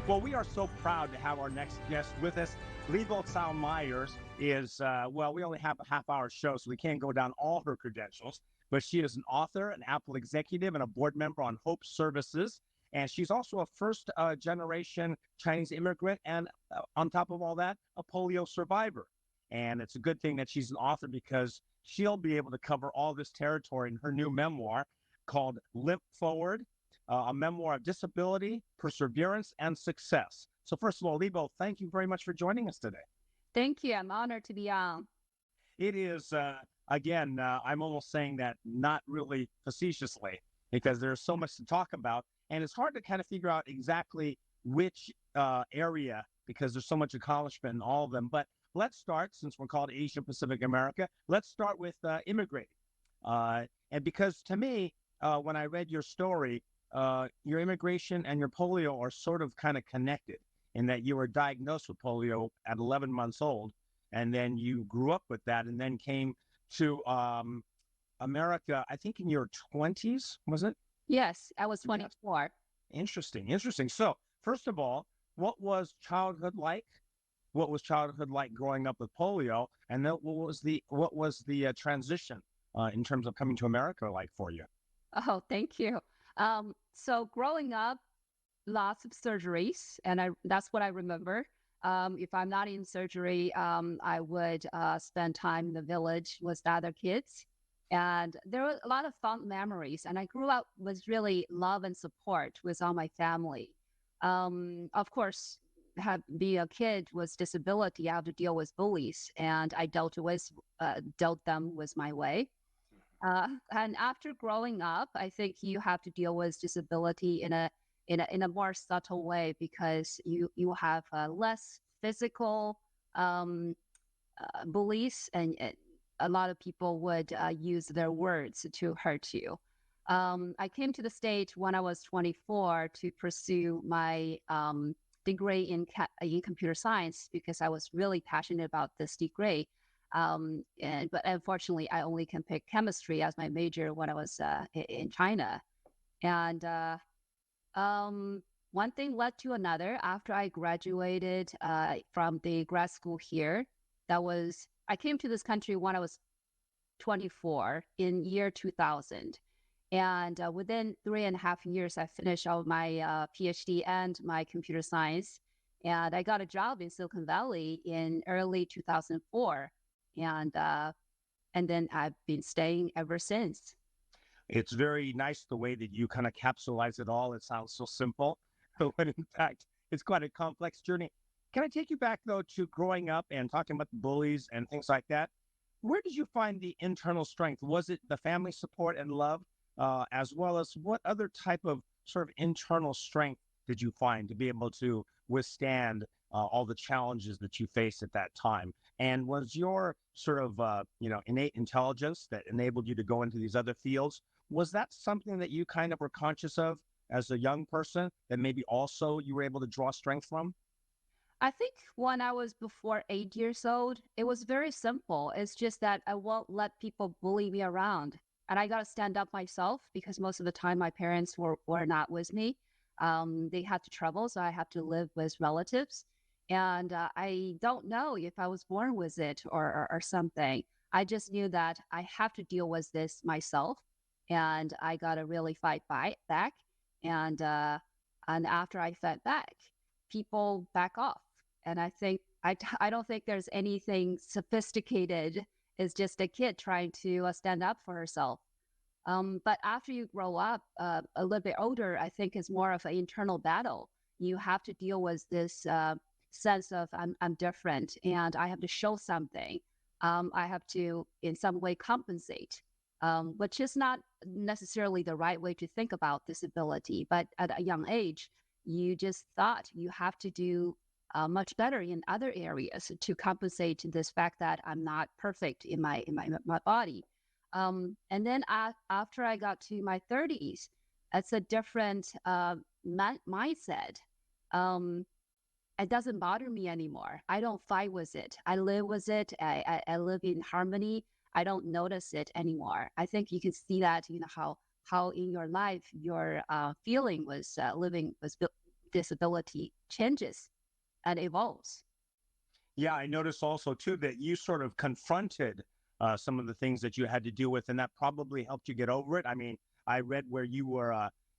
Well, we are so proud to have our next guest with us. Libo Meyers is, we only have a half-hour show, so we can't go down all her credentials, but she is an author, an Apple executive, and a board member on Hope Services. And she's also a first-generation Chinese immigrant, and on top of all that, a polio survivor. And it's a good thing that she's an author because she'll be able to cover all this territory in her new memoir called Limp Forward, a memoir of disability, perseverance, and success. So first of all, Libo, thank you very much for joining us today. Thank you. I'm honored to be on. It is, I'm almost saying that not really facetiously because there's so much to talk about. And it's hard to kind of figure out exactly which area because there's so much accomplishment in all of them. But let's start, since we're called Asia Pacific America, let's start with immigrating. And because to me, when I read your story, your immigration and your polio are sort of kind of connected in that you were diagnosed with polio at 11 months old, and then you grew up with that and then came to America, I think in your 20s, was it? Yes, I was Yes. 24. Interesting. So, first of all, what was childhood like? What was childhood like growing up with polio? And then what was the transition in terms of coming to America like for you? Oh, thank you. So growing up, lots of surgeries, and that's what I remember. If I'm not in surgery, I would spend time in the village with the other kids. And there were a lot of fond memories. And I grew up with really love and support with all my family. Of course, being a kid with disability, I have to deal with bullies, and I dealt them with my way. And after growing up, I think you have to deal with disability in a more subtle way because you have less physical um, bullies, and a lot of people would use their words to hurt you. I came to the States when I was 24 to pursue my degree in computer science because I was really passionate about this degree. But unfortunately, I only can pick chemistry as my major when I was in China. And one thing led to another. After I graduated from the grad school here, I came to this country when I was 24 in year 2000. And within 3.5 years, I finished all my PhD and my computer science. And I got a job in Silicon Valley in early 2004. And then I've been staying ever since. It's very nice the way that you kind of capsulize it all. It sounds so simple, but in fact, it's quite a complex journey. Can I take you back, though, to growing up and talking about the bullies and things like that? Where did you find the internal strength? Was it the family support and love, as well as what other type of sort of internal strength did you find to be able to withstand all the challenges that you faced at that time? And was your sort of, innate intelligence that enabled you to go into these other fields, was that something that you kind of were conscious of as a young person that maybe also you were able to draw strength from? I think when I was before 8 years old, it was very simple. It's just that I won't let people bully me around. And I got to stand up myself because most of the time my parents were not with me. They had to travel, so I had to live with relatives. And I don't know if I was born with it or something. I just knew that I have to deal with this myself. And I got to really back. And, uh, and after I fight back, people back off. And I think I don't think there's anything sophisticated. It's just a kid trying to stand up for herself. But after you grow up a little bit older, I think it's more of an internal battle. You have to deal with this sense of I'm different and I have to show something. I have to in some way compensate, which is not necessarily the right way to think about disability. But at a young age, you just thought you have to do much better in other areas to compensate this fact that I'm not perfect in my body. And then after I got to my 30s, it's a different mindset. Um, it doesn't bother me anymore. I don't fight with it. I live with it. I live in harmony. I don't notice it anymore. I think you can see that, how in your life your feeling was living was disability changes and evolves. Yeah, I noticed also too that you sort of confronted some of the things that you had to deal with, and that probably helped you get over it. I mean, I read where you were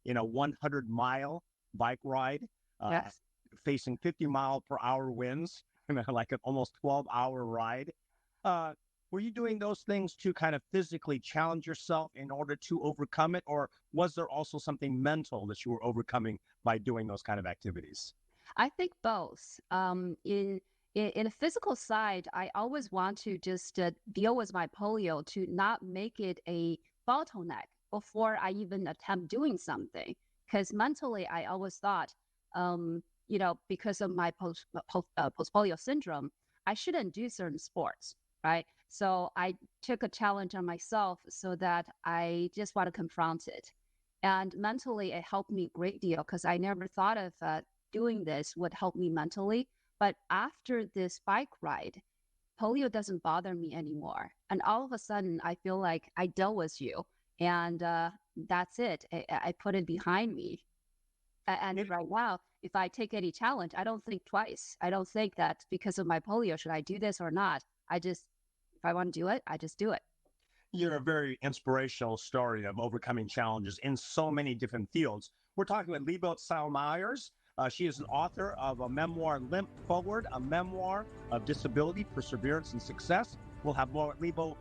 in a 100-mile bike ride, uh, Yes. facing 50-mile-per-hour winds, like an almost 12-hour ride. Uh, were you doing those things to kind of physically challenge yourself in order to overcome it, or was there also something mental that you were overcoming by doing those kind of activities? I think both. In the physical side, I always want to just deal with my polio to not make it a bottleneck before I even attempt doing something. Because mentally, I always thought, because of my post polio syndrome, I shouldn't do certain sports, right? So I took a challenge on myself so that I just want to confront it. And mentally, it helped me a great deal because I never thought of doing this would help me mentally. But after this bike ride, polio doesn't bother me anymore. And all of a sudden, I feel like I dealt with you. And that's it. I put it behind me. And It, right now, if I take any challenge, I don't think twice. I don't think that because of my polio, should I do this or not? I just, if I want to do it, I just do it. you're a very inspirational story of overcoming challenges in so many different fields. We're talking with Libo Meyers. She is an author of a memoir, Limp Forward, a memoir of disability, perseverance, and success. We'll have more with Libo